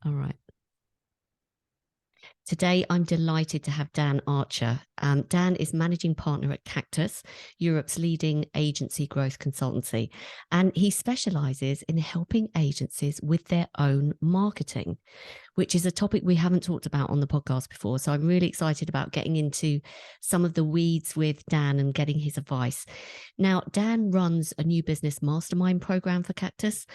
All right. Today, I'm delighted to have Dan Archer. Dan is managing partner at Cactus, Europe's leading agency growth consultancy, and he specializes in helping agencies with their own marketing, which is a topic we haven't talked about on the podcast before. So I'm really excited about getting into some of the weeds with Dan and getting his advice. Now, Dan runs a new business mastermind program for Cactus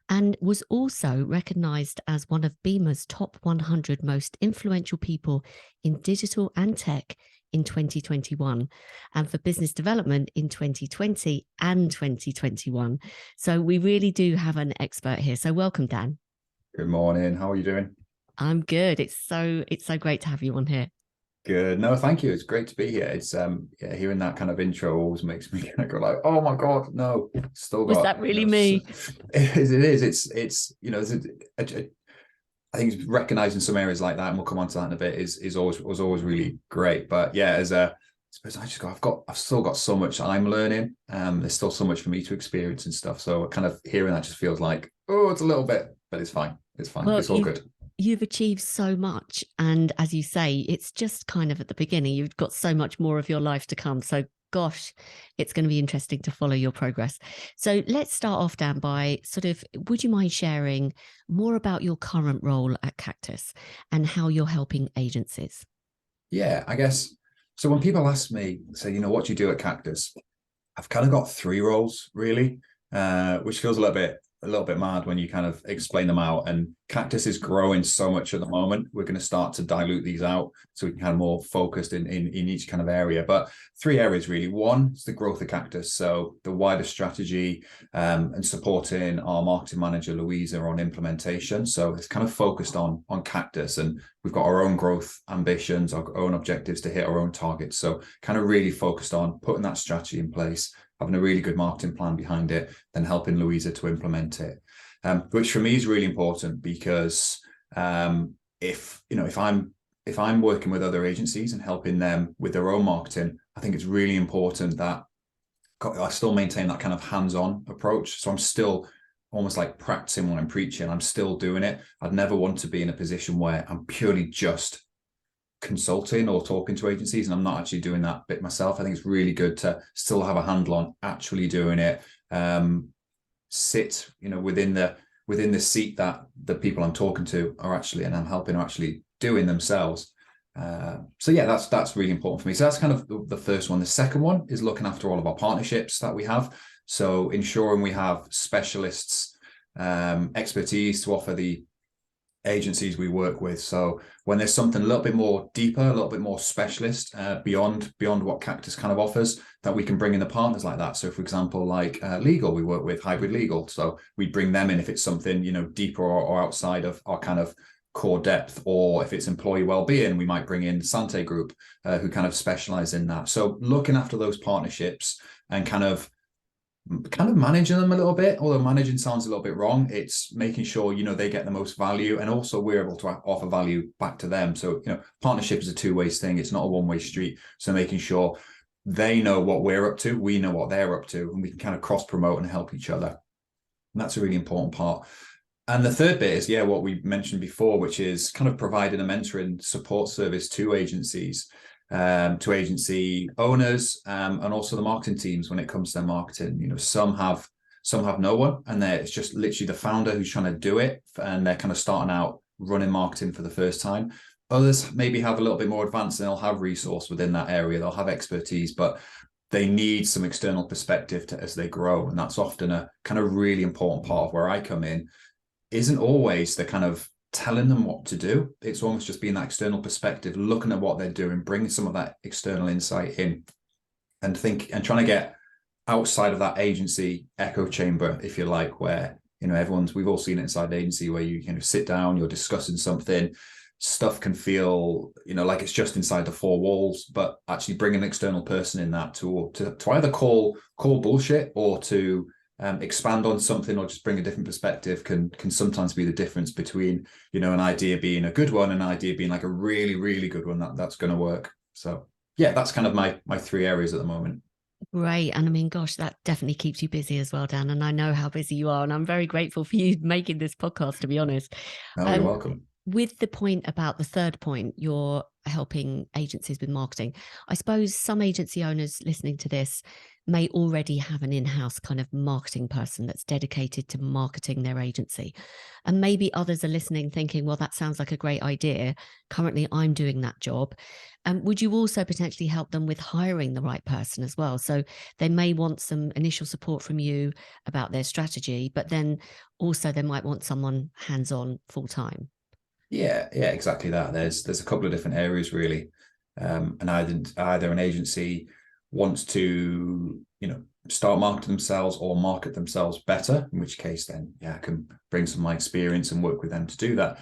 and was also recognized as one of Beamer's top 100 most influential people in digital and tech in 2021 and for business development in 2020 and 2021. So we really do have an expert here. So welcome, Dan. Good morning. How are you doing? I'm good. It's so great to have you on here. Good. No, thank you. It's great to be here. It's yeah, hearing that kind of intro always makes me kind of go like, oh my God, no, still Was got, that really me? It is. It's I think it's recognizing some areas like that, and we'll come on to that in a bit, was always really great. But yeah, I suppose I've still got so much I'm learning. There's still so much for me to experience and stuff. So kind of hearing that just feels like, oh, it's a little bit, but it's fine. It's fine. Well, It's all good. You've achieved so much. And as you say, it's just kind of at the beginning. You've got so much more of your life to come. So gosh, it's going to be interesting to follow your progress. So let's start off, Dan, by would you mind sharing more about your current role at Cactus and how you're helping agencies? Yeah, I guess. So when people ask me, say, what do you do at Cactus? I've kind of got three roles really, which feels a little bit mad when you kind of explain them out. And Cactus is growing so much at the moment. We're going to start to dilute these out so we can kind of more focused in each kind of area. But three areas really. One is the growth of Cactus, so the wider strategy and supporting our marketing manager Louisa on implementation. So it's kind of focused on Cactus, and we've got our own growth ambitions, our own objectives to hit our own targets. So kind of really focused on putting that strategy in place, having a really good marketing plan behind it, then helping Louisa to implement it, which for me is really important because if I'm working with other agencies and helping them with their own marketing, I think it's really important that I still maintain that kind of hands-on approach. So I'm still almost like practicing when I'm preaching. I'm still doing it. I'd never want to be in a position where I'm purely just consulting or talking to agencies and I'm not actually doing that bit myself. I think it's really good to still have a handle on actually doing it, sit within the seat that the people I'm talking to are actually, and I'm helping, are actually doing themselves. So yeah, that's really important for me. So that's kind of the first one. The second one is looking after all of our partnerships that we have, so ensuring we have specialists, expertise to offer the agencies we work with. So when there's something a little bit more deeper, a little bit more specialist, beyond what Cactus kind of offers, that we can bring in the partners like that. So for example, like legal, we work with Hybrid Legal. So we bring them in if it's something, deeper or outside of our kind of core depth, or if it's employee well-being, we might bring in Sante Group, who kind of specialize in that. So looking after those partnerships and kind of managing them a little bit, although managing sounds a little bit wrong. It's making sure, they get the most value, and also we're able to offer value back to them. So, partnership is a two-way thing. It's not a one-way street. So making sure they know what we're up to, we know what they're up to, and we can kind of cross-promote and help each other. And that's a really important part. And the third bit is, what we mentioned before, which is kind of providing a mentoring support service to agencies, to agency owners, and also the marketing teams when it comes to their marketing. Some have no one, and it's just literally the founder who's trying to do it, and they're kind of starting out running marketing for the first time. Others maybe have a little bit more advanced, and they'll have resource within that area, they'll have expertise, but they need some external perspective as they grow. And that's often a kind of really important part of where I come in. Isn't always the kind of telling them what to do. It's almost just being that external perspective, looking at what they're doing, bringing some of that external insight in, and trying to get outside of that agency echo chamber, if you like, where, we've all seen it inside the agency where you sit down, you're discussing something, stuff can feel, like it's just inside the four walls, but actually bring an external person in that to either call bullshit or to expand on something, or just bring a different perspective can sometimes be the difference between, an idea being a good one and an idea being like a really, really good one that's going to work. So yeah, that's kind of my three areas at the moment. Great. And I mean, gosh, that definitely keeps you busy as well, Dan. And I know how busy you are. And I'm very grateful for you making this podcast, to be honest. No, you're Um, welcome. with the point about the third point, you're helping agencies with marketing. I suppose some agency owners listening to this may already have an in-house kind of marketing person that's dedicated to marketing their agency. And maybe others are listening thinking, well, that sounds like a great idea. Currently, I'm doing that job. Would you also potentially help them with hiring the right person as well? So they may want some initial support from you about their strategy, but then also they might want someone hands-on full-time. Yeah, exactly that. There's a couple of different areas really, and either an agency wants to start marketing themselves or market themselves better, in which case then I can bring some of my experience and work with them to do that.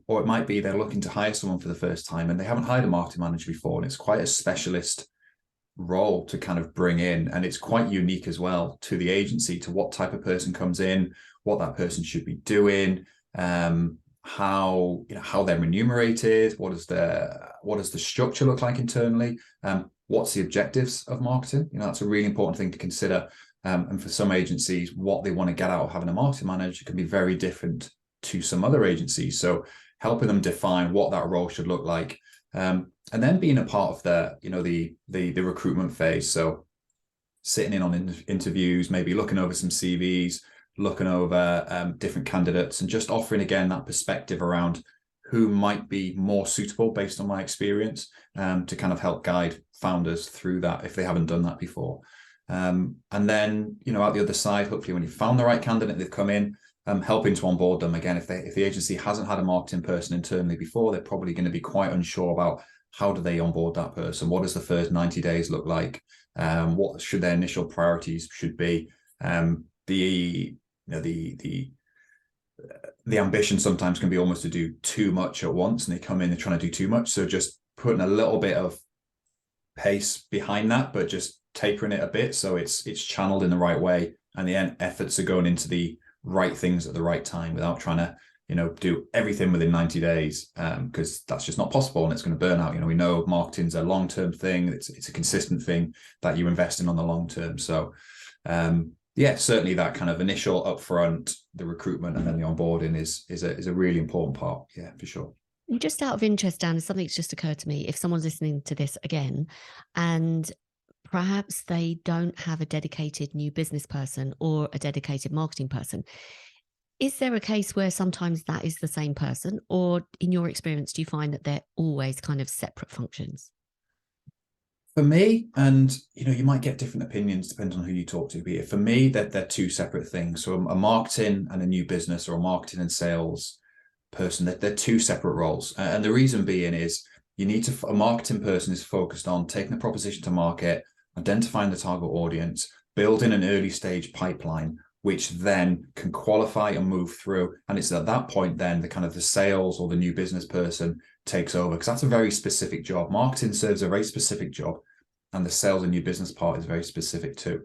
Or it might be they're looking to hire someone for the first time and they haven't hired a marketing manager before, and it's quite a specialist role to kind of bring in, and it's quite unique as well to the agency, to what type of person comes in, what that person should be doing, how they're remunerated, what does the structure look like internally, what's the objectives of marketing. That's a really important thing to consider, and for some agencies what they want to get out of having a marketing manager can be very different to some other agencies, so helping them define what that role should look like, and then being a part of the recruitment phase, so sitting in on interviews, maybe looking over some CVs, looking over different candidates, and just offering again that perspective around who might be more suitable based on my experience, to kind of help guide founders through that if they haven't done that before. And then out the other side, hopefully when you've found the right candidate, they've come in, helping to onboard them again. If the agency hasn't had a marketing person internally before, they're probably going to be quite unsure about how do they onboard that person, what does the first 90 days look like, what should their initial priorities should be. The ambition sometimes can be almost to do too much at once, and they come in and trying to do too much, so just putting a little bit of pace behind that, but just tapering it a bit so it's channeled in the right way, and the efforts are going into the right things at the right time without trying to do everything within 90 days, because that's just not possible and it's going to burn out. We know marketing's a long-term thing. It's a consistent thing that you invest in on the long term. So certainly that kind of initial upfront, the recruitment and then the onboarding is a really important part. Yeah, for sure. Just out of interest, Dan, something's just occurred to me. If someone's listening to this again and perhaps they don't have a dedicated new business person or a dedicated marketing person, is there a case where sometimes that is the same person, or in your experience, do you find that they're always kind of separate functions? For me, and you might get different opinions depending on who you talk to, but for me, they're two separate things. So a marketing and a new business, or a marketing and sales person, they're two separate roles. And the reason being is a marketing person is focused on taking the proposition to market, identifying the target audience, building an early stage pipeline, which then can qualify and move through. And it's at that point then the sales or the new business person takes over, because that's a very specific job. Marketing serves a very specific job, and the sales and new business part is very specific too.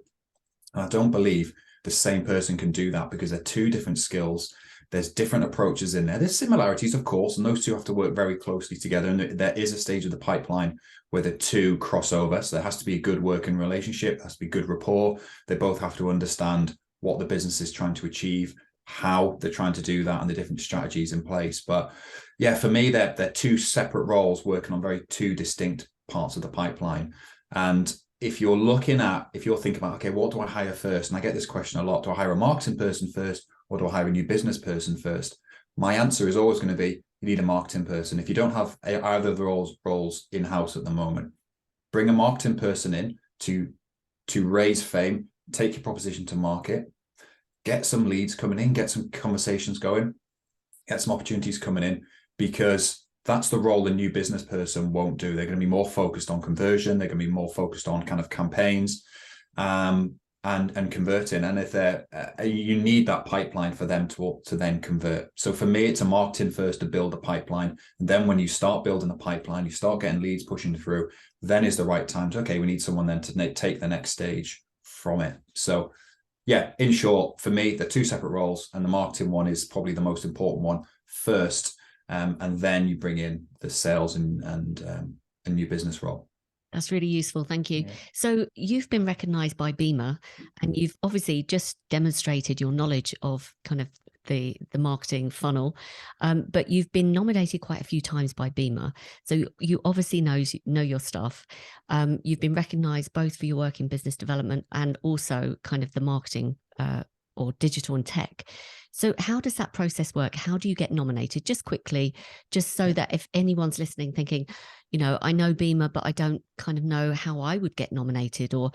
And I don't believe the same person can do that, because they're two different skills. There's different approaches in there. There's similarities, of course, and those two have to work very closely together. And there is a stage of the pipeline where the two cross over. So there has to be a good working relationship, there has to be good rapport. They both have to understand what the business is trying to achieve, how they're trying to do that, and the different strategies in place. But yeah, for me, they're two separate roles working on very two distinct parts of the pipeline. And if you're thinking about, okay, what do I hire first? And I get this question a lot. Do I hire a marketing person first, or do I hire a new business person first? My answer is always going to be, you need a marketing person. If you don't have either of those roles in-house at the moment, bring a marketing person in to raise fame, take your proposition to market, get some leads coming in, get some conversations going, get some opportunities coming in, because that's the role the new business person won't do. They're going to be more focused on conversion. They're going to be more focused on kind of campaigns, and converting. And if you need that pipeline for them to then convert. So for me, it's a marketing first to build the pipeline. And then when you start building the pipeline, you start getting leads pushing through, then is the right time to, okay, we need someone then to take the next stage from it. So yeah, in short, for me, they're two separate roles, and the marketing one is probably the most important one first, and then you bring in the sales and new business role. That's really useful. Thank you. Yeah. So you've been recognized by Beamer, and you've obviously just demonstrated your knowledge of kind of the marketing funnel, but you've been nominated quite a few times by Beamer. So you obviously know your stuff. You've been recognized both for your work in business development and also kind of the marketing or digital and tech. So how does that process work? How do you get nominated? Just quickly, just so Yeah. that if anyone's listening thinking, I know Beamer, but I don't kind of know how I would get nominated, or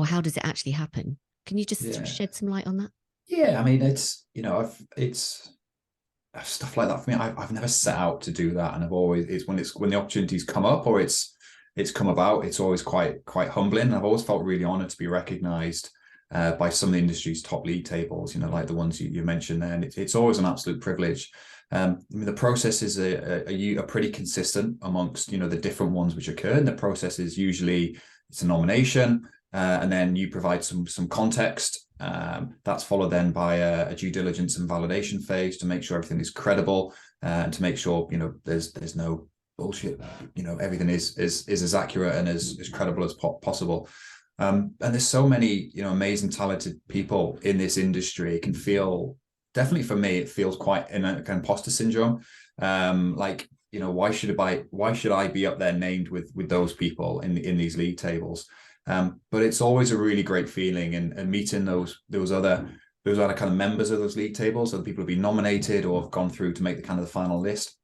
how does it actually happen? Can you just sort of Yeah. shed some light on that? Yeah. I mean, it's stuff like that for me. I've never set out to do that, and I've always when the opportunities come up or it's come about, it's always quite humbling. I've always felt really honored to be recognized by some of the industry's top league tables, like the ones you mentioned there. And it's always an absolute privilege. I mean, the processes are pretty consistent amongst, the different ones which occur. And the process is usually it's a nomination, and then you provide some context. That's followed then by a due diligence and validation phase to make sure everything is credible, and to make sure, there's no bullshit. Everything is as accurate and as credible as possible. And there's so many, amazing, talented people in this industry. It can feel, definitely for me, it feels quite in a kind of imposter syndrome. Why should I be up there named with those people in these league tables? But it's always a really great feeling, and meeting those other kind of members of those league tables, other people who've been nominated or have gone through to make the kind of the final list.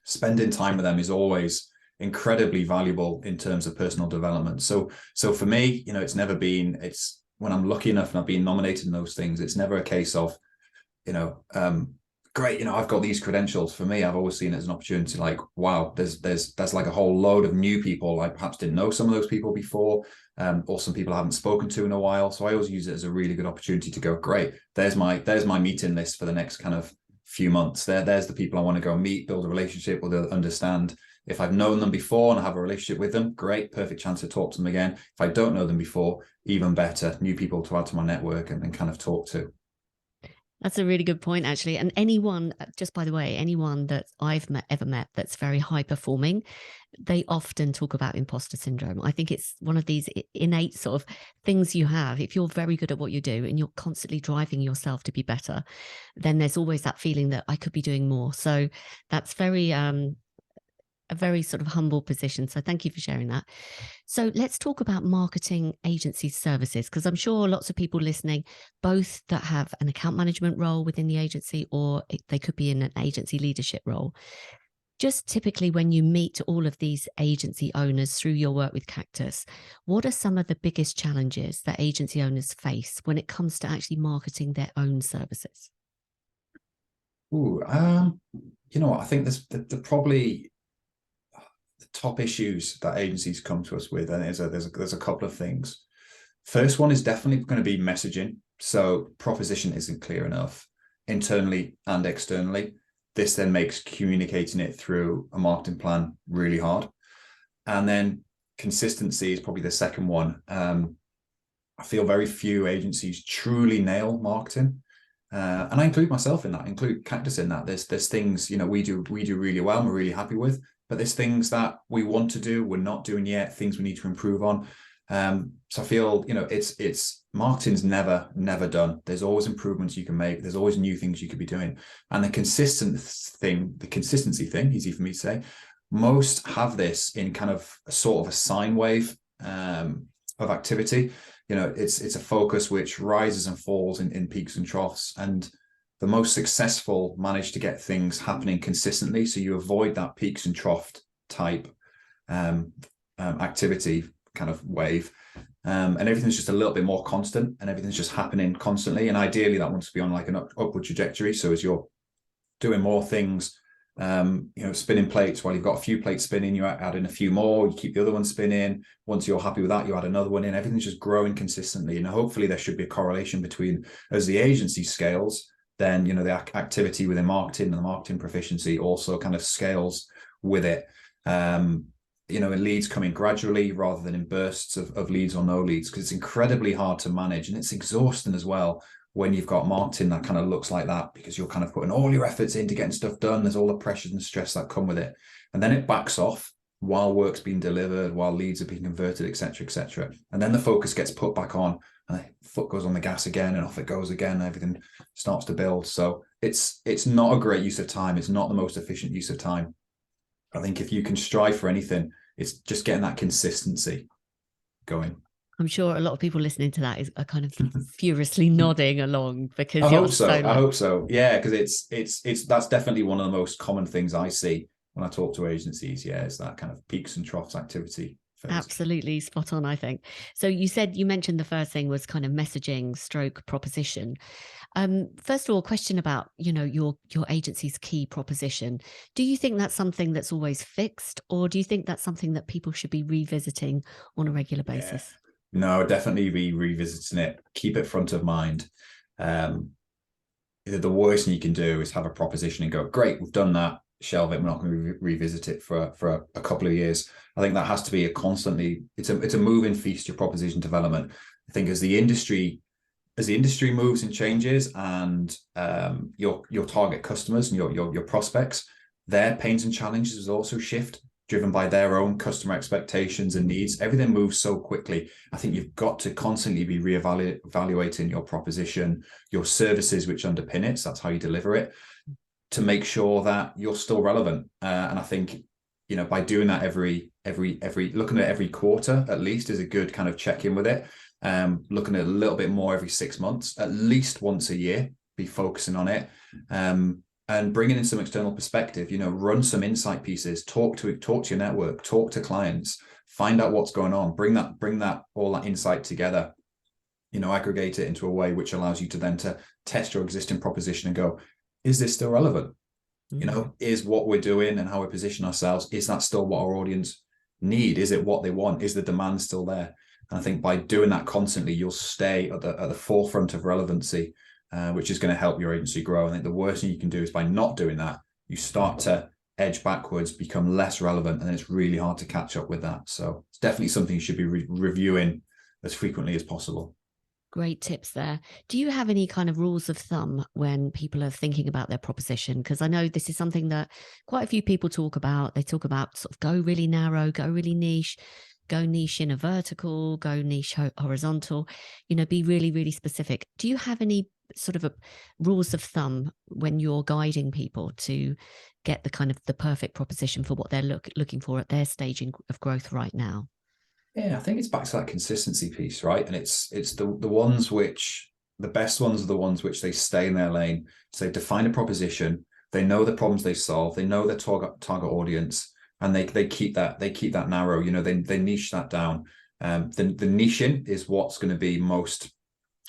Spending time with them is always incredibly valuable in terms of personal development. So for me, it's when I'm lucky enough and I've been nominated in those things, it's never a case of, great, I've got these credentials. For me, I've always seen it as an opportunity, like, wow, there's like a whole load of new people. I perhaps didn't know some of those people before, or some people I haven't spoken to in a while. So I always use it as a really good opportunity to go, great, there's my meeting list for the next kind of few months. There's the people I want to go meet, build a relationship with, understand. If I've known them before and I have a relationship with them, great, perfect chance to talk to them again. If I don't know them before, even better, new people to add to my network and kind of talk to. That's a really good point, actually. And just by the way, anyone that I've ever met that's very high performing, they often talk about imposter syndrome. I think it's one of these innate sort of things you have. If you're very good at what you do and you're constantly driving yourself to be better, then there's always that feeling that I could be doing more. So that's a very sort of humble position. So thank you for sharing that. So let's talk about marketing agency services, because I'm sure lots of people listening, both that have an account management role within the agency, or they could be in an agency leadership role. Just typically when you meet all of these agency owners through your work with Cactus, what are some of the biggest challenges that agency owners face when it comes to actually marketing their own services? Ooh, I think there's probably the top issues that agencies come to us with, and there's a couple of things. First one is definitely going to be messaging. So proposition isn't clear enough internally and externally. This then makes communicating it through a marketing plan really hard. And then consistency is probably the second one. I feel very few agencies truly nail marketing. And I include myself in that, include Cactus in that. There's things, we do really well and we're really happy with, but there's things that we want to do, we're not doing yet, things we need to improve on. So I feel, it's marketing's never done. There's always improvements you can make. There's always new things you could be doing. And the consistency thing, easy for me to say, most have this in kind of a sort of a sine wave of activity. It's a focus which rises and falls in peaks and troughs. And the most successful manage to get things happening consistently. So you avoid that peaks and trough type activity kind of wave. And everything's just a little bit more constant and everything's just happening constantly. And ideally that wants to be on like an upward trajectory. So as you're doing more things, spinning plates, while you've got a few plates spinning, you add in a few more, you keep the other one spinning. Once you're happy with that, you add another one in. Everything's just growing consistently. And hopefully there should be a correlation between, as the agency scales, then, the activity within marketing and the marketing proficiency also kind of scales with it. And leads come in gradually rather than in bursts of leads or no leads, because it's incredibly hard to manage and it's exhausting as well when you've got marketing that kind of looks like that, because you're kind of putting all your efforts into getting stuff done. There's all the pressures and stress that come with it. And then it backs off while work's being delivered, while leads are being converted, etc., etc. And then the focus gets put back on, and the foot goes on the gas again, and off it goes again. And everything starts to build. So it's not a great use of time. It's not the most efficient use of time. I think if you can strive for anything, it's just getting that consistency going. I'm sure a lot of people listening to that are kind of furiously nodding along I because you're hope so so. I like, hope so. Yeah, because it's that's definitely one of the most common things I see when I talk to agencies. Yeah, it's that kind of peaks and troughs activity phase. absolutely spot on, I think. So you mentioned the first thing was kind of messaging stroke proposition. First of all, question about, your agency's key proposition. Do you think that's something that's always fixed, or do you think that's something that people should be revisiting on a regular Yeah, basis? no, definitely be revisiting it. Keep it front of mind. Um, the worst thing you can do is have a proposition and go, great, we've done that, shelve it. We're not going to revisit it for a couple of years. I think that has to be a constantly. It's a moving feast. Your proposition development. I think as the industry moves and changes, and your target customers and your prospects, their pains and challenges also shift, driven by their own customer expectations and needs. Everything moves so quickly. I think you've got to constantly be reevaluating your proposition, your services which underpin it. So that's how you deliver it, to make sure that you're still relevant. And I think, by doing that every looking at every quarter at least is a good kind of check in with it. Looking at a little bit more every 6 months, at least once a year, be focusing on it. And bringing in some external perspective, run some insight pieces, talk to your network, talk to clients, find out what's going on, bring that all that insight together, aggregate it into a way which allows you to then to test your existing proposition and go, is this still relevant? Is what we're doing and how we position ourselves, is that still what our audience need? Is it what they want? Is the demand still there? And I think by doing that constantly, you'll stay at the forefront of relevancy, which is going to help your agency grow. I think the worst thing you can do is by not doing that, you start to edge backwards, become less relevant, and then it's really hard to catch up with that. So it's definitely something you should be reviewing as frequently as possible. Great tips there. Do you have any kind of rules of thumb when people are thinking about their proposition? Because I know this is something that quite a few people talk about. They talk about sort of go really narrow, go really niche, go niche in a vertical, go niche horizontal, be really, really specific. Do you have any sort of rules of thumb when you're guiding people to get the perfect proposition for what they're looking for at their stage of growth right now? Yeah, I think it's back to that consistency piece, right? And it's the ones which the best ones are the ones which they stay in their lane. So they define a proposition, they know the problems they solve, they know their target audience, and they keep that narrow. They niche that down. The niching is what's going to be most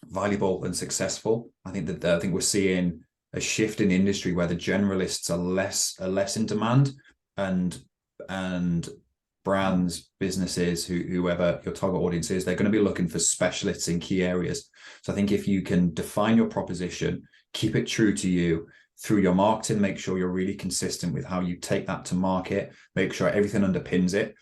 valuable and successful. I think we're seeing a shift in the industry where the generalists are less in demand, and brands, businesses, whoever your target audience is, they're going to be looking for specialists in key areas. So I think if you can define your proposition, keep it true to you through your marketing, make sure you're really consistent with how you take that to market, make sure everything underpins it.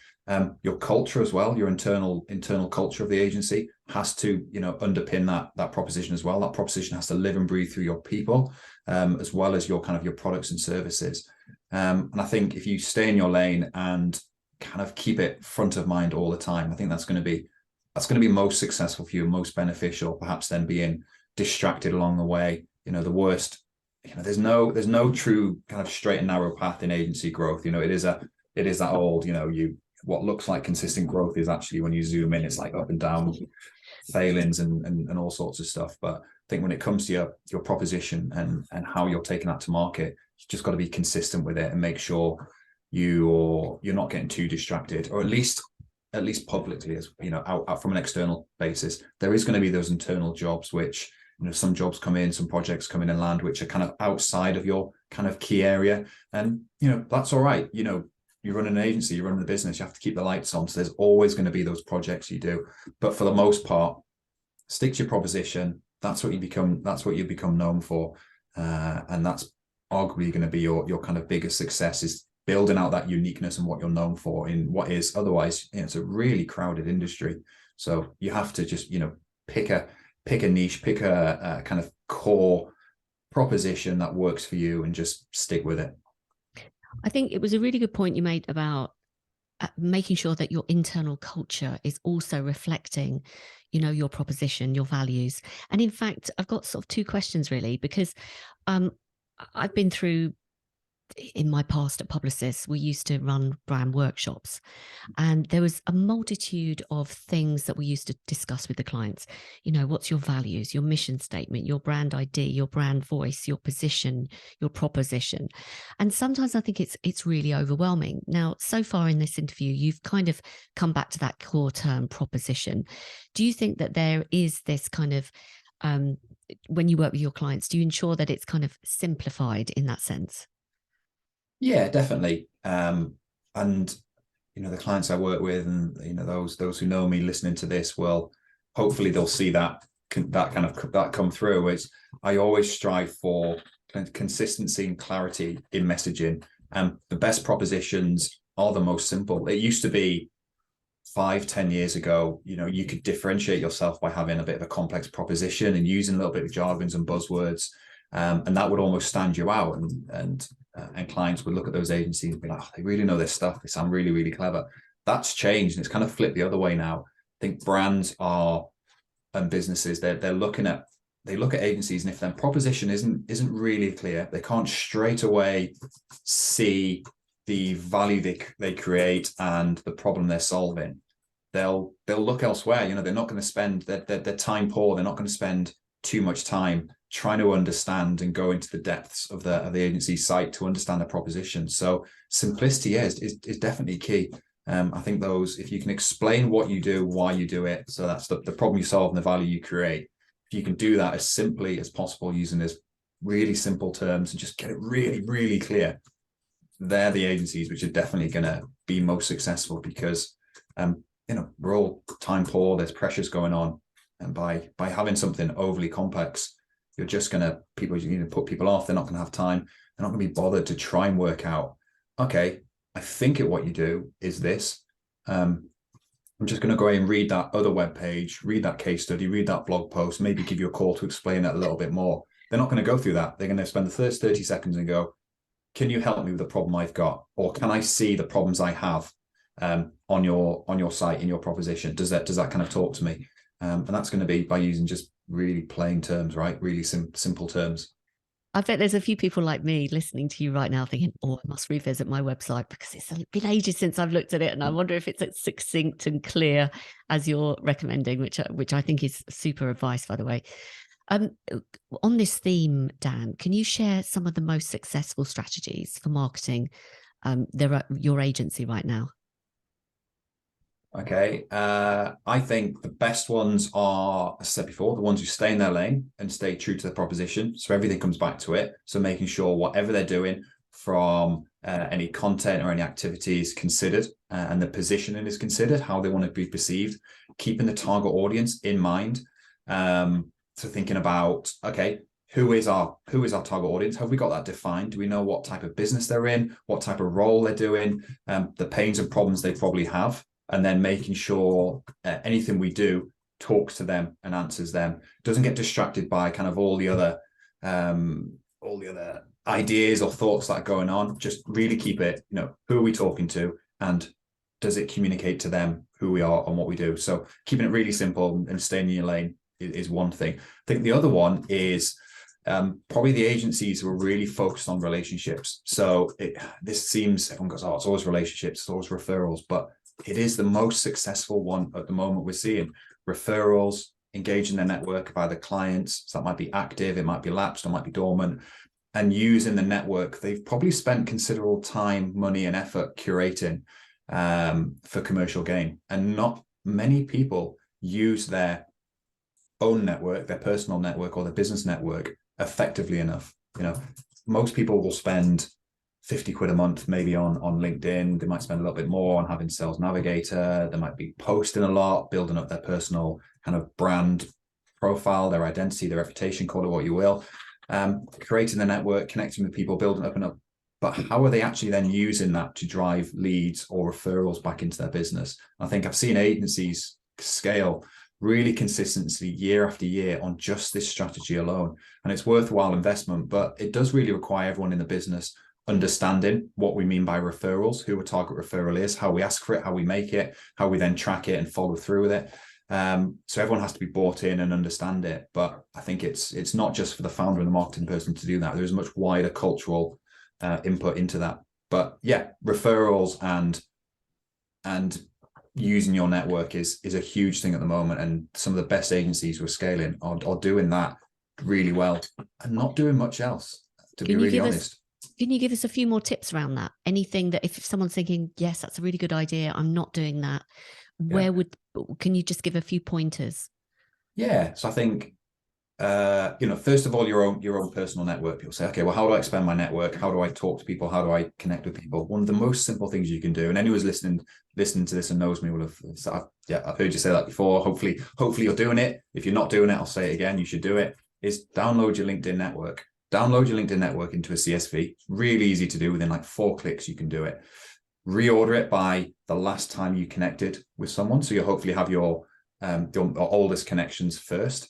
Your culture as well, your internal culture of the agency has to, underpin that proposition as well. That proposition has to live and breathe through your people, as well as your products and services. And I think if you stay in your lane and kind of keep it front of mind all the time, I think that's going to be most successful for you, most beneficial. Perhaps then being distracted along the way, the worst. There's no true kind of straight and narrow path in agency growth. It is that old. What looks like consistent growth is actually, when you zoom in, it's like up and down failings and all sorts of stuff. But I think when it comes to your proposition and how you're taking that to market, you just got to be consistent with it and make sure you're not getting too distracted, or at least publicly, as out from an external basis. There is going to be those internal jobs which, some jobs come in, some projects come in and land which are kind of outside of your kind of key area, and that's all right. You run an agency, you run the business, you have to keep the lights on, so there's always going to be those projects you do, but for the most part, stick to your proposition. That's what you become known for, and that's arguably going to be your kind of biggest success, is building out that uniqueness and what you're known for in what is otherwise, it's a really crowded industry. So you have to just, pick a niche, pick a kind of core proposition that works for you and just stick with it. I think it was a really good point you made about making sure that your internal culture is also reflecting, your proposition, your values. And in fact, I've got sort of two questions really, because um, I've been through, in my past at Publicis, we used to run brand workshops, and there was a multitude of things that we used to discuss with the clients. What's your values, your mission statement, your brand ID, your brand voice, your position, your proposition. And sometimes I think it's really overwhelming. Now, so far in this interview, you've kind of come back to that core term, proposition. Do you think that there is this kind of, when you work with your clients, do you ensure that it's kind of simplified in that sense? Yeah, definitely. And the clients I work with, and those who know me listening to this will hopefully they'll see that that come through. Is I always strive for consistency and clarity in messaging. And the best propositions are the most simple. It used to be 5, 10 years ago, you could differentiate yourself by having a bit of a complex proposition and using a little bit of jargons and buzzwords, and that would almost stand you out. And clients would look at those agencies and be like, oh, they really know their stuff. They sound really, really clever. That's changed, and it's kind of flipped the other way now. I think brands are and businesses they look at agencies, and if their proposition isn't really clear, they can't straight away see the value they create and the problem they're solving, they'll look elsewhere. They're not going to spend their time poor. They're not going to spend too much time trying to understand and go into the depths of the agency's site to understand the proposition. So simplicity is definitely key. I think if you can explain what you do, why you do it, so that's the problem you solve and the value you create. If you can do that as simply as possible using this really simple terms and just get it really, really clear, they're the agencies which are definitely going to be most successful, because we're all time poor. There's pressures going on, and by having something overly complex, you're just going to put people off. They're not going to have time. They're not going to be bothered to try and work out, okay, I think what you do is this. I'm just going to go and read that other web page, read that case study, read that blog post, maybe give you a call to explain that a little bit more. They're not going to go through that. They're going to spend the first 30 seconds and go, can you help me with the problem I've got? Or can I see the problems I have on your site, in your proposition? Does that kind of talk to me? And that's going to be by using just really plain terms, right? Really simple terms. I bet there's a few people like me listening to you right now thinking, oh, I must revisit my website because it's been ages since I've looked at it. And I wonder if it's as succinct and clear as you're recommending, which I think is super advice, by the way. On this theme, Dan, can you share some of the most successful strategies for marketing your agency right now? Okay. I think the best ones are, as I said before, the ones who stay in their lane and stay true to the proposition. So everything comes back to it. So making sure whatever they're doing, from any content or any activity, is considered, and the positioning is considered, how they want to be perceived, keeping the target audience in mind. So thinking about, okay, who is our target audience? Have we got that defined? Do we know what type of business they're in, what type of role they're doing, the pains and problems they probably have? And then making sure anything we do talks to them and answers them, doesn't get distracted by kind of all the other ideas or thoughts that are going on. Just really keep it, who are we talking to, and does it communicate to them who we are and what we do? So keeping it really simple and staying in your lane is one thing. I think the other one is probably the agencies who are really focused on relationships. So this seems, everyone goes, oh, it's always relationships, it's always referrals, but it is the most successful one at the moment. We're seeing referrals, engaging their network of either clients. So that might be active, it might be lapsed, or might be dormant, and using the network they've probably spent considerable time, money, and effort curating for commercial gain. And not many people use their own network, their personal network, or their business network effectively enough. Most people will spend 50 quid a month maybe on LinkedIn. They might spend a little bit more on having Sales Navigator. They might be posting a lot, building up their personal kind of brand profile, their identity, their reputation, call it what you will, creating the network, connecting with people, building up and up. But how are they actually then using that to drive leads or referrals back into their business? I think I've seen agencies scale really consistently year after year on just this strategy alone. And it's worthwhile investment, but it does really require everyone in the business understanding what we mean by referrals, who a target referral is, how we ask for it, how we make it, how we then track it and follow through with it. So everyone has to be bought in and understand it. But I think it's not just for the founder and the marketing person to do that. There's much wider cultural input into that. But yeah, referrals and using your network is a huge thing at the moment. And some of the best agencies who are scaling are doing that really well and not doing much else, to be really honest. Can you give us a few more tips around that? Anything that if someone's thinking, yes, that's a really good idea, I'm not doing that, can you just give a few pointers? Yeah. So I think, first of all, your own personal network. People say, okay, well, how do I expand my network? How do I talk to people? How do I connect with people? One of the most simple things you can do, and anyone who's listening to this and knows me will have, I've heard you say that before. Hopefully you're doing it. If you're not doing it, I'll say it again. You should do it. Is download your LinkedIn network. Download your LinkedIn network into a CSV. It's really easy to do. Within like 4 clicks, you can do it. Reorder it by the last time you connected with someone. So you'll hopefully have your oldest connections first,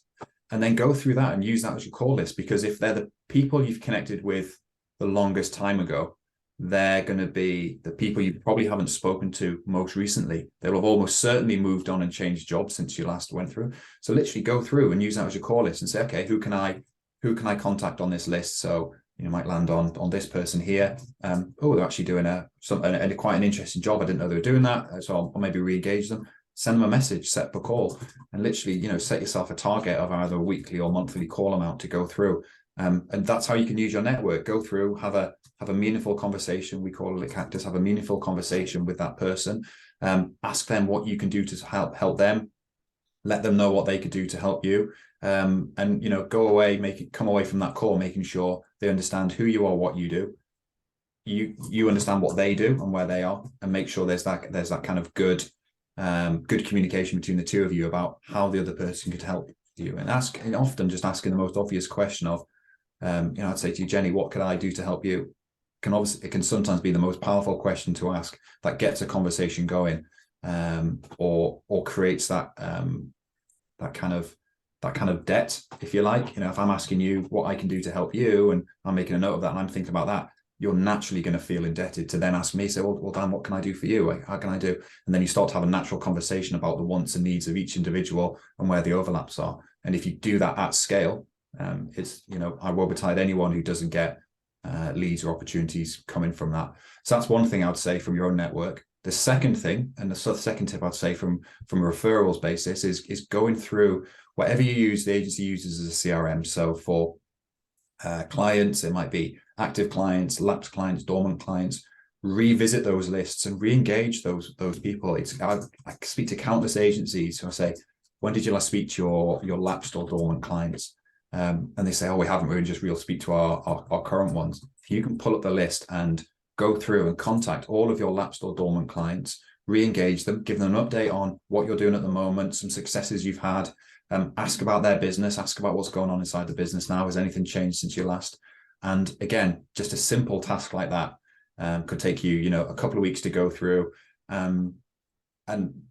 and then go through that and use that as your call list. Because if they're the people you've connected with the longest time ago, they're going to be the people you probably haven't spoken to most recently. They'll have almost certainly moved on and changed jobs since you last went through. So literally go through and use that as your call list and say, okay, who can I contact on this list? So you might land on this person here. They're actually doing quite an interesting job. I didn't know they were doing that. So I'll maybe re-engage them, send them a message, set up a call, and literally, set yourself a target of either a weekly or monthly call amount to go through. And that's how you can use your network. Go through, have a meaningful conversation. We call it at Cactus, have a meaningful conversation with that person. Ask them what you can do to help them. Let them know what they could do to help you. And go away, come away from that call, making sure they understand who you are, what you do. You understand what they do and where they are, and make sure there's that kind of good communication between the two of you about how the other person could help you. And often just asking the most obvious question of, I'd say to you, Jenny, what could I do to help you? It can sometimes be the most powerful question to ask that gets a conversation going, or creates that kind of debt, if you like. If I'm asking you what I can do to help you, and I'm making a note of that, and I'm thinking about that, you're naturally going to feel indebted to then ask me, say, well, Dan, what can I do for you? How can I do? And then you start to have a natural conversation about the wants and needs of each individual and where the overlaps are. And if you do that at scale, I woe betide anyone who doesn't get leads or opportunities coming from that. So that's one thing I would say from your own network. The second thing, and the second tip I'd say from a referrals basis is going through whatever you use, the agency uses as a CRM. So for clients, it might be active clients, lapsed clients, dormant clients. Revisit those lists and re-engage those people. I speak to countless agencies who I say, when did you last speak to your lapsed or dormant clients? And they say, we haven't really, just speak to our current ones. If you can pull up the list and go through and contact all of your lapsed or dormant clients, re-engage them, give them an update on what you're doing at the moment, some successes you've had, ask about their business, ask about what's going on inside the business now. Has anything changed since you last? And again, just a simple task like that could take you, a couple of weeks to go through. And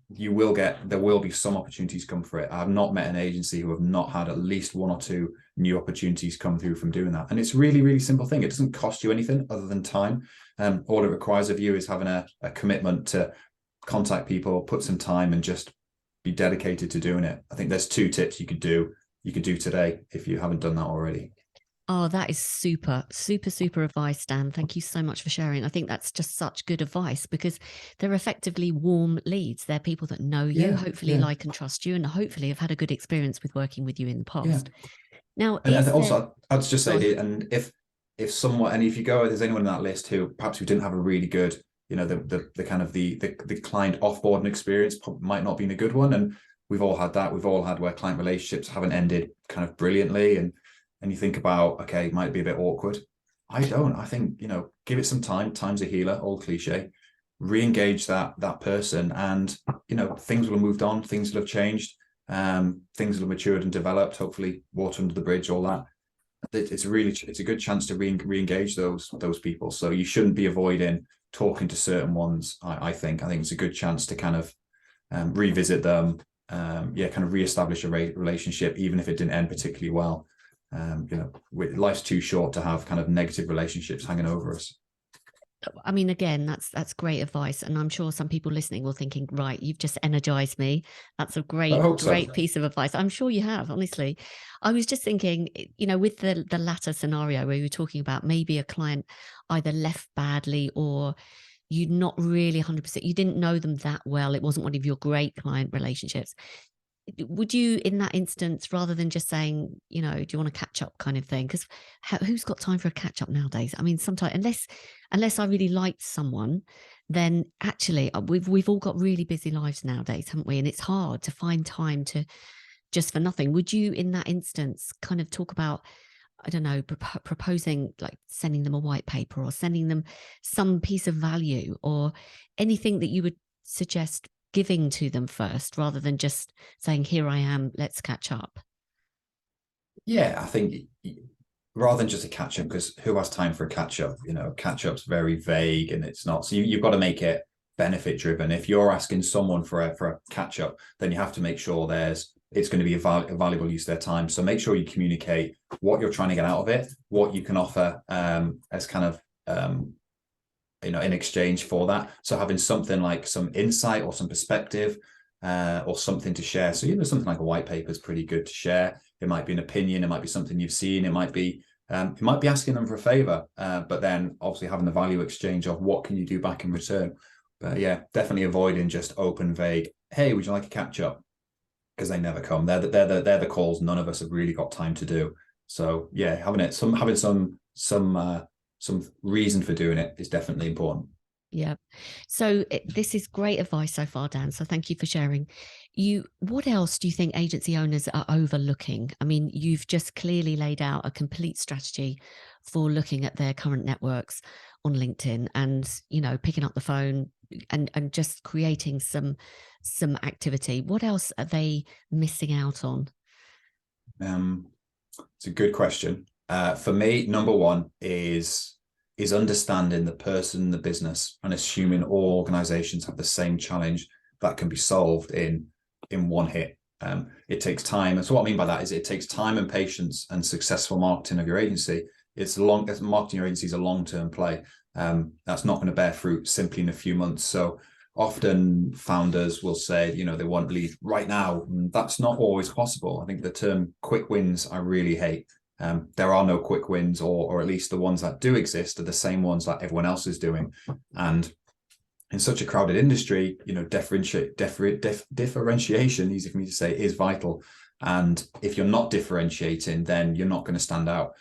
there will be some opportunities come for it. I have not met an agency who have not had at least 1 or 2 new opportunities come through from doing that. And it's really, really simple thing. It doesn't cost you anything other than time. All it requires of you is having a commitment to contact people, put some time, and just be dedicated to doing it. I think there's 2 tips you could do today if you haven't done that already. Oh, that is super, super, super advice, Dan. Thank you so much for sharing. I think that's just such good advice, because they're effectively warm leads. They're people that know you, hopefully like and trust you, and hopefully have had a good experience with working with you in the past. Now, and also I'd just say here, and if someone, and if you go, there's anyone in that list who didn't have a really good, the kind of the client offboarding experience might not be a good one. And we've all had that. We've all had where client relationships haven't ended kind of brilliantly. And you think about, okay, it might be a bit awkward. I think, give it some time. Time's a healer, old cliche. Re-engage that person, and, things will have moved on. Things will have changed. Things will have matured and developed, hopefully water under the bridge, all that. It's a good chance to re-engage those people. So you shouldn't be avoiding talking to certain ones. I think it's a good chance to kind of revisit them, kind of reestablish a relationship, even if it didn't end particularly well. Life's too short to have kind of negative relationships hanging over us. I mean, again, that's great advice, and I'm sure some people listening will thinking, right, you've just energized me. That's a I great, hope so. great piece of advice. I'm sure you have. Honestly, I was just thinking, with the latter scenario where you were talking about maybe a client either left badly or you're not really 100%, you didn't know them that well. It wasn't one of your great client relationships. Would you, in that instance, rather than just saying, do you want to catch up kind of thing? Because who's got time for a catch up nowadays? I mean, sometimes, unless I really liked someone, then actually we've all got really busy lives nowadays, haven't we? And it's hard to find time to just for nothing. Would you, in that instance, kind of talk about, I don't know, proposing like sending them a white paper or sending them some piece of value or anything that you would suggest giving to them first rather than just saying, here I am, let's catch up? Yeah, I think rather than just a catch up, because who has time for a catch up? Catch up's very vague and it's not. So you've got to make it benefit driven. If you're asking someone for a catch up, then you have to make sure it's going to be a valuable use of their time. So make sure you communicate what you're trying to get out of it, what you can offer as kind of in exchange for that. So having something like some insight or some perspective or something to share. So something like a white paper is pretty good to share. It might be an opinion, it might be something you've seen, it might be asking them for a favor, but then obviously having the value exchange of what can you do back in return. But yeah, definitely avoiding just open, vague. Hey, would you like a catch up? Because they never come. They're the calls none of us have really got time to do. So yeah, having some reason for doing it is definitely important. Yeah. So this is great advice so far, Dan. So thank you for sharing. What else do you think agency owners are overlooking? I mean, you've just clearly laid out a complete strategy for looking at their current networks on LinkedIn and, picking up the phone and just creating some activity. What else are they missing out on? It's a good question. For me, number one is understanding the person, the business, and assuming all organizations have the same challenge that can be solved in one hit. It takes time. And so what I mean by that is it takes time and patience and successful marketing of your agency. Marketing your agency is a long-term play. That's not going to bear fruit simply in a few months. So often founders will say, they want lead right now. That's not always possible. I think the term quick wins, I really hate. There are no quick wins, or at least the ones that do exist are the same ones that everyone else is doing. And in such a crowded industry, differentiation, easy for me to say, is vital. And if you're not differentiating, then you're not going to stand out.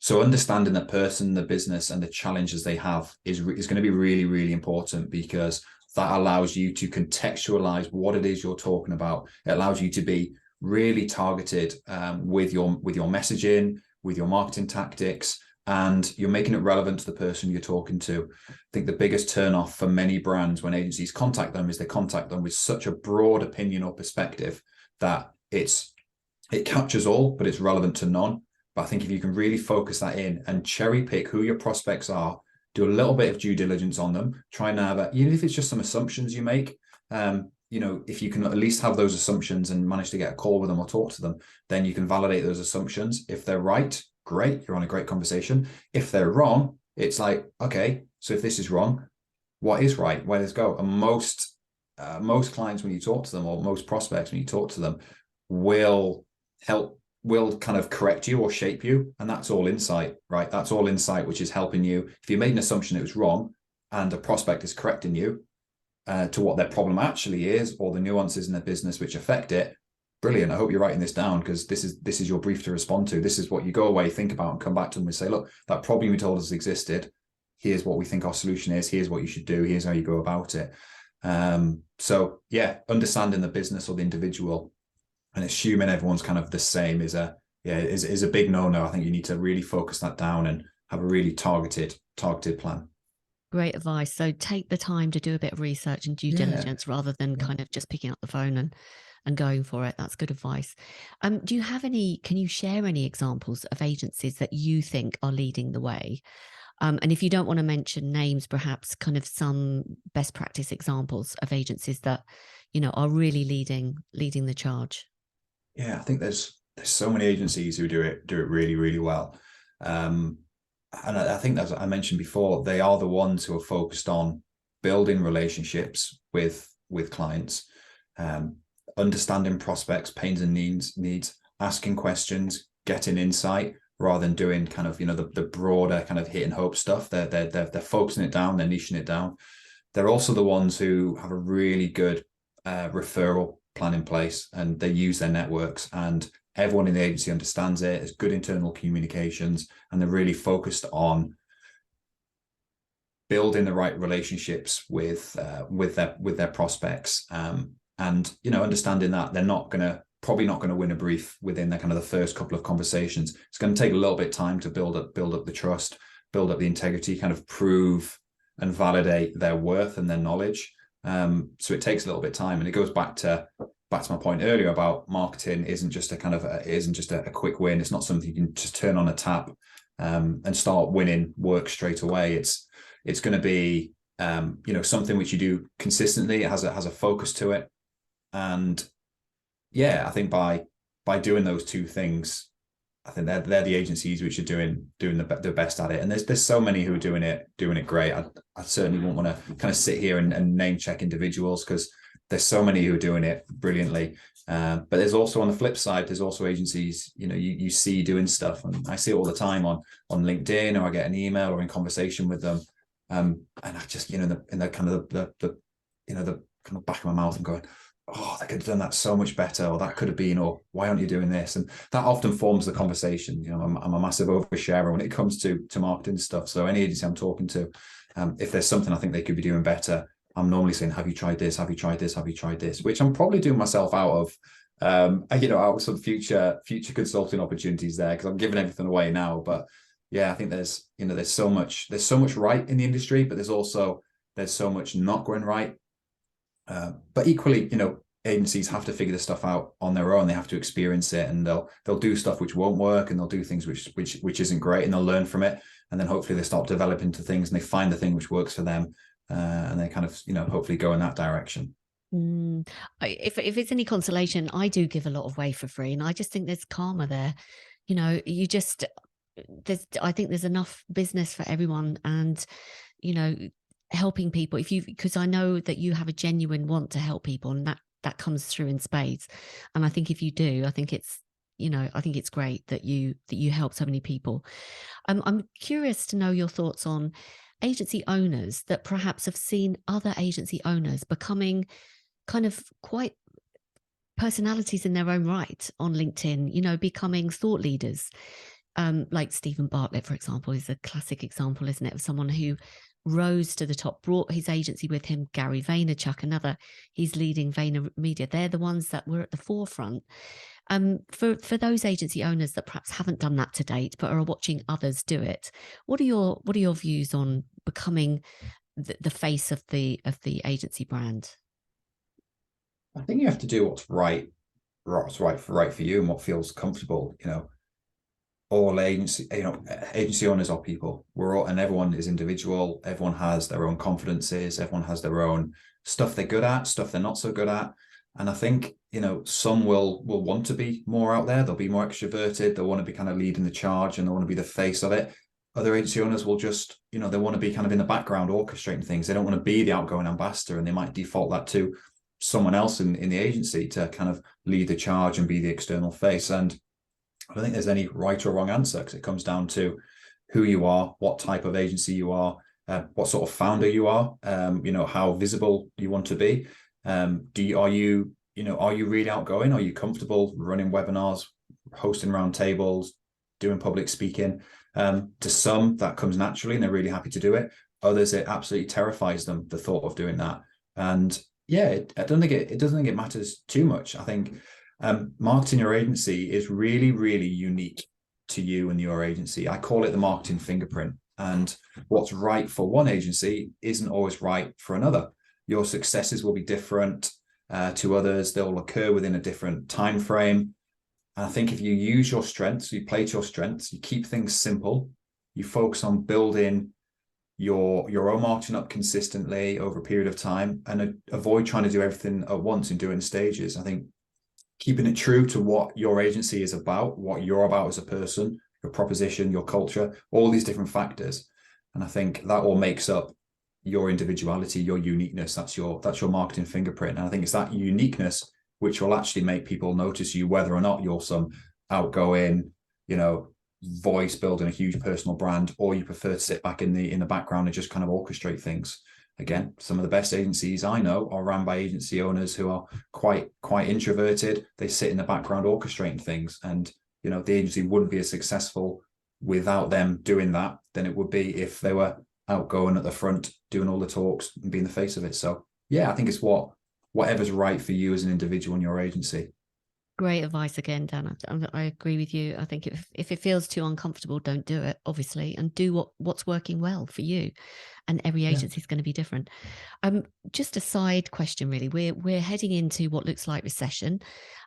So understanding the person, the business, and the challenges they have is going to be really, really important, because that allows you to contextualize what it is you're talking about. It allows you to be really targeted with your messaging, with your marketing tactics, and you're making it relevant to the person you're talking to. I think the biggest turnoff for many brands when agencies contact them is they contact them with such a broad opinion or perspective that it captures all, but it's relevant to none. But I think if you can really focus that in and cherry pick who your prospects are, do a little bit of due diligence on them, try and have even if it's just some assumptions you make, if you can at least have those assumptions and manage to get a call with them or talk to them, then you can validate those assumptions. If they're right, great, you're on a great conversation. If they're wrong, it's like, okay, so if this is wrong, what is right? Where does it go? And most clients, when you talk to them, or most prospects, when you talk to them, will kind of correct you or shape you. And that's all insight, right? That's all insight, which is helping you. If you made an assumption it was wrong and a prospect is correcting you to what their problem actually is, or the nuances in their business which affect it, brilliant. I hope you're writing this down, because this is your brief to respond to. This is what you go away, think about, and come back to them and say, look, that problem you told us existed. Here's what we think our solution is. Here's what you should do. Here's how you go about it. So yeah, understanding the business or the individual and assuming everyone's kind of the same is a big no-no. I think you need to really focus that down and have a really targeted plan. Great advice. So take the time to do a bit of research and due diligence rather than kind of just picking up the phone and going for it. That's good advice. Do you have can you share any examples of agencies that you think are leading the way? And if you don't want to mention names, perhaps kind of some best practice examples of agencies that, are really leading the charge. Yeah, I think there's so many agencies who do it really, really well. and I think, as I mentioned before, they are the ones who are focused on building relationships with clients, um, understanding prospects, pains and needs, asking questions, getting insight, rather than doing kind of, the broader kind of hit and hope stuff. They're focusing it down, they're niching it down. They're also the ones who have a really good referral plan in place, and they use their networks, and everyone in the agency understands it. There's good internal communications, and they're really focused on building the right relationships with their prospects, and understanding that they're probably not going to win a brief within the kind of the first couple of conversations. It's going to take a little bit of time to build up the trust, build up the integrity, kind of prove and validate their worth and their knowledge. So it takes a little bit of time, and it goes back to my point earlier about marketing isn't just a quick win. It's not something you can just turn on a tap and start winning work straight away. It's going to be something which you do consistently. It has a focus to it, and yeah, I think by doing those two things, I think they're the agencies which are doing the best at it. And there's so many who are doing it great. I certainly won't want to kind of sit here and name check individuals, because there's so many who are doing it brilliantly. But there's also, on the flip side, there's also agencies you see doing stuff, and I see it all the time on LinkedIn, or I get an email or in conversation with them, and I just in the kind of the kind of back of my mouth, I'm going, oh, they could have done that so much better, or that could have been, or why aren't you doing this? And that often forms the conversation. I'm a massive oversharer when it comes to marketing stuff. So any agency I'm talking to, if there's something I think they could be doing better, I'm normally saying, have you tried this? Have you tried this? Have you tried this? Which I'm probably doing myself out of, out of some future consulting opportunities there, because I'm giving everything away now. But yeah, I think there's so much right in the industry, but there's so much not going right. But equally, agencies have to figure this stuff out on their own. They have to experience it, and they'll do stuff which won't work, and they'll do things which isn't great, and they'll learn from it, and then hopefully they start developing to things, and they find the thing which works for them, and they kind of hopefully go in that direction. If it's any consolation, I do give a lot of way for free, and I just think there's karma there. I think there's enough business for everyone, and helping people, because I know that you have a genuine want to help people, and that comes through in spades. And I think if you do, I think it's great that you help so many people. I'm curious to know your thoughts on agency owners that perhaps have seen other agency owners becoming kind of quite personalities in their own right on LinkedIn, becoming thought leaders. Like Stephen Bartlett, for example, is a classic example, isn't it, of someone who rose to the top, brought his agency with him. Gary Vaynerchuk, another, he's leading VaynerMedia. They're the ones that were at the forefront. For those agency owners that perhaps haven't done that to date, but are watching others do it, what are your views on becoming the face of the agency brand? I think you have to do what's right for you, and what feels comfortable. All agency owners are people. And everyone is individual. Everyone has their own confidences. Everyone has their own stuff they're good at, stuff they're not so good at. And I think, some will want to be more out there. They'll be more extroverted. They'll want to be kind of leading the charge, and they want to be the face of it. Other agency owners will just, they want to be kind of in the background orchestrating things. They don't want to be the outgoing ambassador, and they might default that to someone else in the agency to kind of lead the charge and be the external face. And I don't think there's any right or wrong answer, because it comes down to who you are, what type of agency you are, what sort of founder you are, how visible you want to be. Are you really outgoing? Are you comfortable running webinars, hosting roundtables, doing public speaking? To some, that comes naturally, and they're really happy to do it. Others, it absolutely terrifies them, the thought of doing that. And yeah, I don't think it doesn't think it matters too much. I think marketing your agency is really, really unique to you and your agency. I call it the marketing fingerprint. And what's right for one agency isn't always right for another. Your successes will be different to others. They'll occur within a different time frame. And I think if you use your strengths, you play to your strengths, you keep things simple, you focus on building your own marketing up consistently over a period of time, and avoid trying to do everything at once and do it in stages. I think keeping it true to what your agency is about, what you're about as a person, your proposition, your culture, all these different factors. And I think that all makes up your individuality, your uniqueness. That's your marketing fingerprint. And I think it's that uniqueness which will actually make people notice you, whether or not you're some outgoing, voice building a huge personal brand, or you prefer to sit back in the background and just kind of orchestrate things. Again, some of the best agencies I know are run by agency owners who are quite introverted. They sit in the background orchestrating things, and the agency wouldn't be as successful without them doing that than it would be if they were outgoing at the front, doing all the talks and being the face of it. So yeah, I think it's whatever's right for you as an individual in your agency. Great advice again, Dan. I agree with you. I think if it feels too uncomfortable, don't do it, obviously, and do what's working well for you. And every agency is going to be different. Just a side question, really. We're heading into what looks like recession,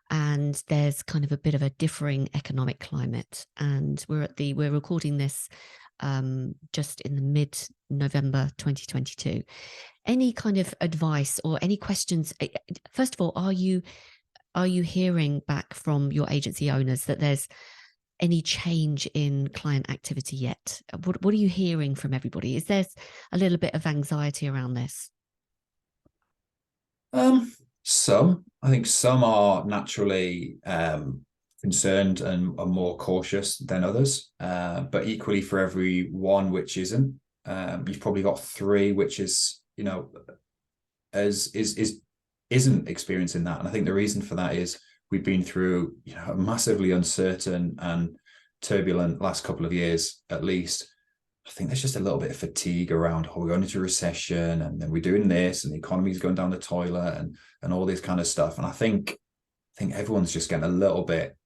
and there's kind of a bit of a differing economic climate. And we're recording this just in the mid-November 2022. Any kind of advice or any questions? First of all, are you hearing back from your agency owners that there's any change in client activity yet? What are you hearing from everybody? Is there a little bit of anxiety around this? I think some are naturally concerned and are more cautious than others. But equally, for every one which isn't, you've probably got three which isn't experiencing that. And I think the reason for that is we've been through a massively uncertain and turbulent last couple of years, at least. I think there's just a little bit of fatigue around, we're going into recession and then we're doing this and the economy's going down the toilet and all this kind of stuff. And I think everyone's just getting a little bit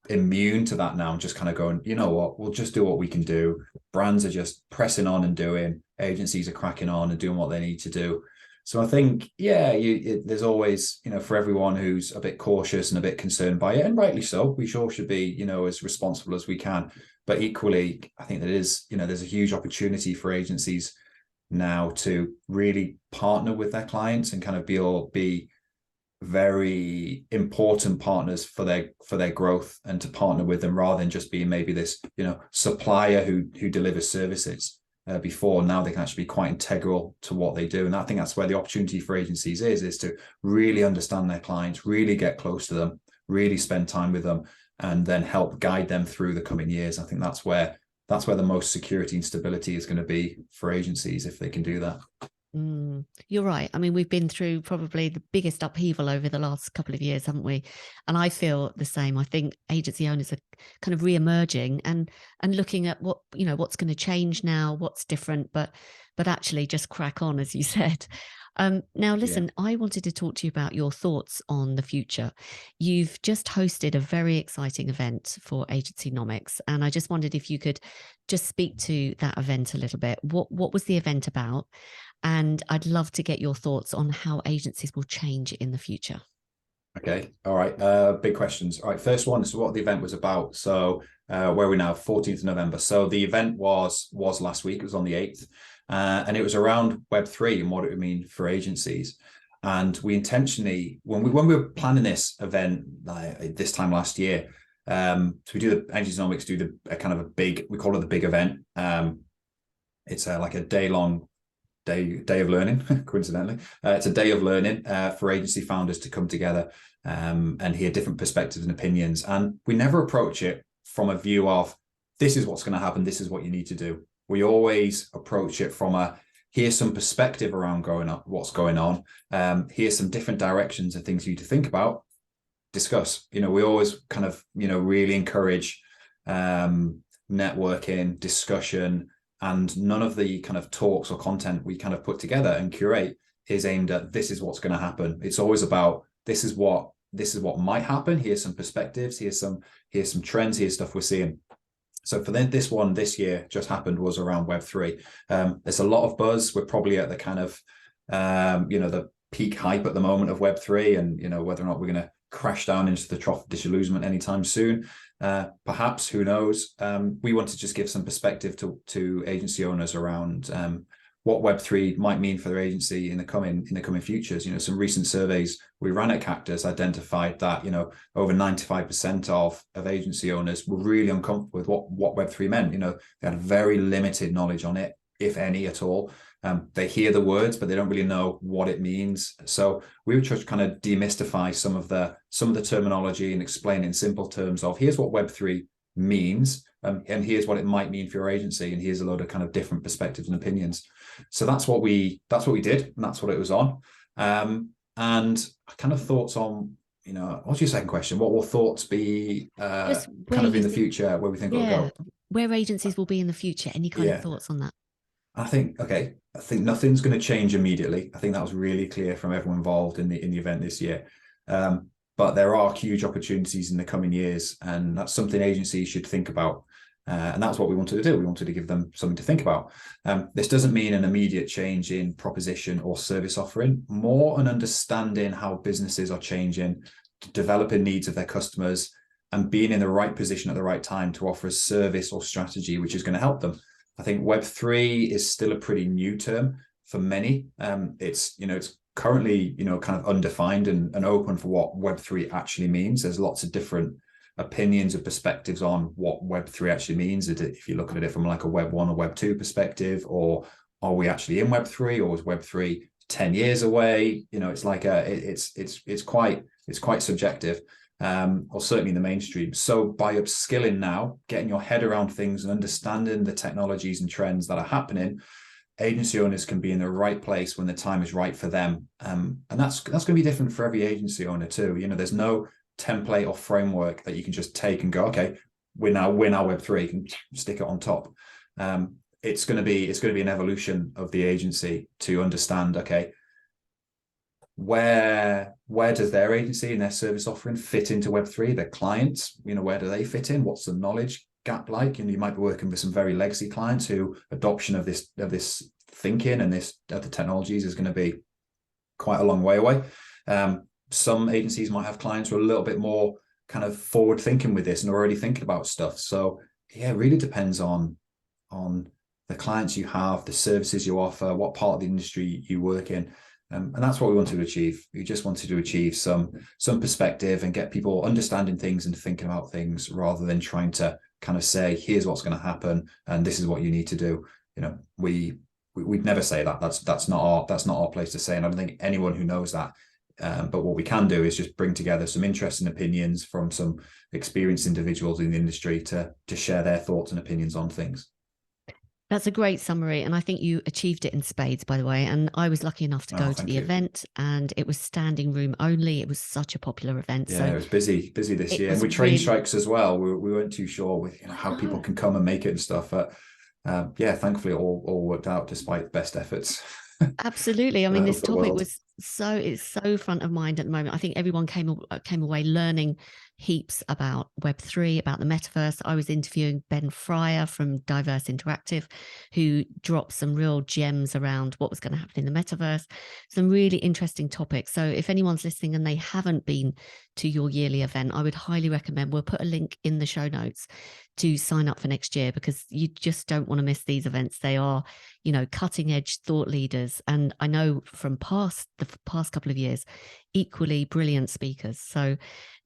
immune to that now and just kind of going, you know what, we'll just do what we can do. Brands are just pressing on and doing, agencies are cracking on and doing what they need to do. So I think, there's always, for everyone who's a bit cautious and a bit concerned by it, and rightly so, we sure should be, as responsible as we can. But equally, I think there's a huge opportunity for agencies now to really partner with their clients and kind of be very important partners for their growth, and to partner with them rather than just being maybe this, supplier who delivers services. Before now they can actually be quite integral to what they do. And I think that's where the opportunity for agencies is to really understand their clients, really get close to them, really spend time with them, and then help guide them through the coming years. I think that's where the most security and stability is going to be for agencies if they can do that. You're right. I mean, we've been through probably the biggest upheaval over the last couple of years, haven't we? And I feel the same. I think agency owners are kind of re-emerging and looking at what's going to change now, what's different, but actually just crack on, as you said. Now, listen, I wanted to talk to you about your thoughts on the future. You've just hosted a very exciting event for Agency Nomics, and I just wondered if you could just speak to that event a little bit. What was the event about? And I'd love to get your thoughts on how agencies will change in the future. Okay. All right. Big questions. All right. First one is what the event was about. So where are we now? 14th of November. So the event was last week. It was on the 8th. And it was around Web3 and what it would mean for agencies. And we intentionally, when we were planning this event this time last year, so we do the Agency Nomics do a kind of a big, we call it the big event. It's like a day of learning, coincidentally. It's a day of learning for agency founders to come together and hear different perspectives and opinions. And we never approach it from a view of, this is what's going to happen, this is what you need to do. We always approach it from here's some perspective around what's going on. Here's some different directions and things you need to think about, discuss. We always kind of, really encourage networking, discussion, and none of the kind of talks or content we kind of put together and curate is aimed at, this is what's going to happen. It's always about, this is what might happen. Here's some perspectives. Here's some trends. Here's stuff we're seeing. So for this one this year just happened was around Web3. There's a lot of buzz. We're probably at the kind of, the peak hype at the moment of Web3, and, whether or not we're going to crash down into the trough of disillusionment anytime soon. Perhaps, who knows? We want to just give some perspective to agency owners around what Web3 might mean for their agency in the coming futures. Some recent surveys we ran at Cactus identified that over 95% of agency owners were really uncomfortable with what Web3 meant. They had very limited knowledge on it, if any at all. They hear the words, but they don't really know what it means. So we were trying to kind of demystify some of the terminology and explain in simple terms of here's what Web3 means, and here's what it might mean for your agency, and here's a load of kind of different perspectives and opinions. So that's what we did, and that's what it was on. And kind of thoughts on, what's your second question? What will thoughts be Just kind of in the future, where we think it'll go? Where agencies will be in the future. Any kind of thoughts on that? I think nothing's going to change immediately. I think that was really clear from everyone involved in the event this year. But there are huge opportunities in the coming years, and that's something agencies should think about. And that's what we wanted to do. We wanted to give them something to think about. This doesn't mean an immediate change in proposition or service offering, more an understanding how businesses are changing, developing needs of their customers, and being in the right position at the right time to offer a service or strategy which is going to help them. I think Web3 is still a pretty new term for many. It's currently kind of undefined and open for what Web3 actually means. There's lots of different opinions and perspectives on what Web3 actually means. If you're looking at it from like a Web 1 or Web 2 perspective, or are we actually in Web3, or is Web3 10 years away? It's like it's quite subjective. Or certainly in the mainstream. So by upskilling now, getting your head around things and understanding the technologies and trends that are happening, agency owners can be in the right place when the time is right for them. And that's going to be different for every agency owner too. There's no template or framework that you can just take and go, okay, we're now Web3, and stick it on top. It's going to be an evolution of the agency to understand, okay, where does their agency and their service offering fit into Web3? Their clients, where do they fit in? What's the knowledge gap like? You might be working with some very legacy clients who adoption of this thinking and of the technologies is going to be quite a long way away. Some agencies might have clients who are a little bit more kind of forward thinking with this and already thinking about stuff. So yeah, it really depends on the clients you have, the services you offer, what part of the industry you work in. And that's what we wanted to achieve. We just wanted to achieve some perspective and get people understanding things and thinking about things, rather than trying to kind of say, here's what's going to happen and this is what you need to do. We'd never say that. That's not our place to say, and I don't think anyone who knows that. But what we can do is just bring together some interesting opinions from some experienced individuals in the industry to share their thoughts and opinions on things. That's a great summary. And I think you achieved it in spades, by the way. And I was lucky enough to go to the event, and it was standing room only. It was such a popular event. Yeah, it was busy this year. And with train strikes as well, we weren't too sure with how people can come and make it and stuff. But yeah, thankfully it all worked out despite best efforts. Absolutely. I mean, this topic it's so front of mind at the moment. I think everyone came away learning heaps about Web3, about the metaverse. I was interviewing Ben Fryer from Diverse Interactive, who dropped some real gems around what was going to happen in the metaverse. Some really interesting topics. So if anyone's listening and they haven't been to your yearly event, I would highly recommend, we'll put a link in the show notes to sign up for next year, because you just don't want to miss these events. They are, cutting edge thought leaders. And I know from the past couple of years, equally brilliant speakers. So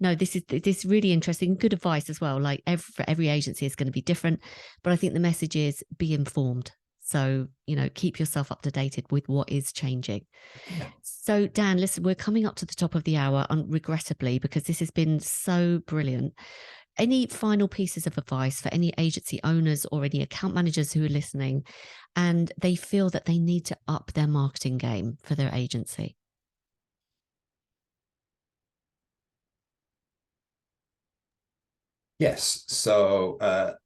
no, this is really interesting. Good advice as well. Like every agency is going to be different, but I think the message is be informed. So, keep yourself up to date with what is changing. Yeah. So Dan, listen, we're coming up to the top of the hour, regrettably, because this has been so brilliant. Any final pieces of advice for any agency owners or any account managers who are listening and they feel that they need to up their marketing game for their agency? Yes. So,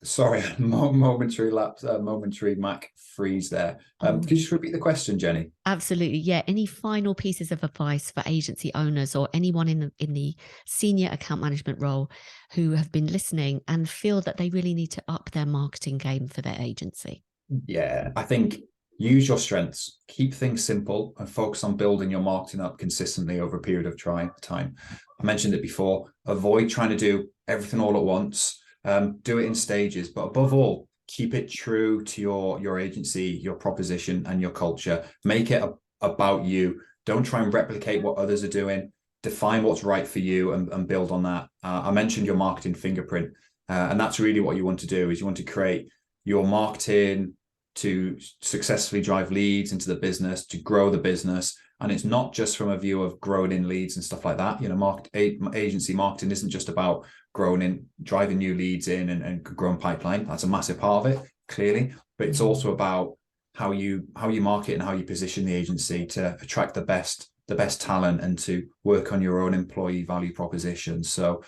sorry, momentary lapse, momentary Mac freeze there. Could you just repeat the question, Jenny? Absolutely. Yeah. Any final pieces of advice for agency owners or anyone in the senior account management role who have been listening and feel that they really need to up their marketing game for their agency? Yeah, I think use your strengths, keep things simple, and focus on building your marketing up consistently over a period of time. I mentioned it before. Avoid trying to do everything all at once. Do it in stages, but above all, keep it true to your agency, your proposition, and your culture. Make it about you. Don't try and replicate what others are doing. Define what's right for you and build on that. I mentioned your marketing fingerprint, and that's really what you want to do. Is you want to create your marketing to successfully drive leads into the business, to grow the business. And it's not just from a view of growing in leads and stuff like that. You know, agency marketing isn't just about driving new leads in and growing pipeline. That's a massive part of it, clearly. But it's also about how you market and how you position the agency to attract the best talent and to work on your own employee value proposition. So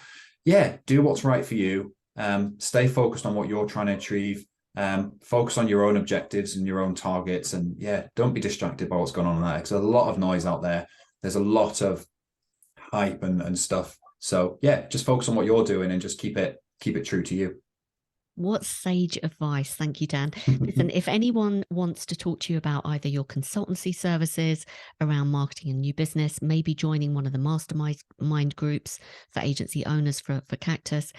yeah, do what's right for you. Stay focused on what you're trying to achieve. Focus on your own objectives and your own targets, and yeah, don't be distracted by what's going on there, because there's a lot of noise out there. There's a lot of hype and stuff. So yeah, just focus on what you're doing and just keep it true to you. What sage advice. Thank you, Dan. Listen, if anyone wants to talk to you about either your consultancy services around marketing and new business, maybe joining one of the mastermind groups for agency owners for Cactus,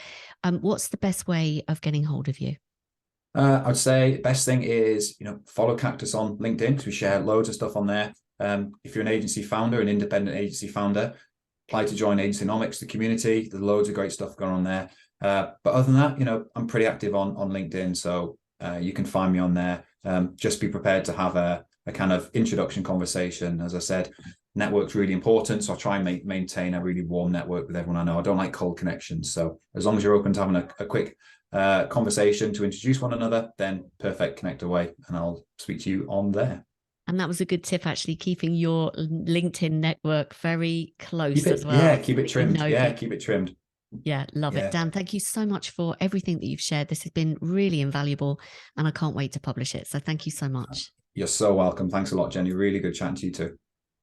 what's the best way of getting hold of you? I'd say best thing is, follow Cactus on LinkedIn, because we share loads of stuff on there. If you're an agency founder, an independent agency founder, apply to join Agencynomics, the community. There's loads of great stuff going on there. But other than that, I'm pretty active on LinkedIn, so you can find me on there. Just be prepared to have a kind of introduction conversation. As I said, network's really important, so I try and maintain a really warm network with everyone I know. I don't like cold connections, so as long as you're open to having a quick conversation to introduce one another, then perfect, connect away, and I'll speak to you on there. And that was a good tip, actually, keeping your LinkedIn network very close as well. Yeah, keep it trimmed. Yeah, keep it trimmed. Yeah, love it. Dan, thank you so much for everything that you've shared. This has been really invaluable, and I can't wait to publish it. So thank you so much. You're so welcome. Thanks a lot, Jenny. Really good chatting to you too.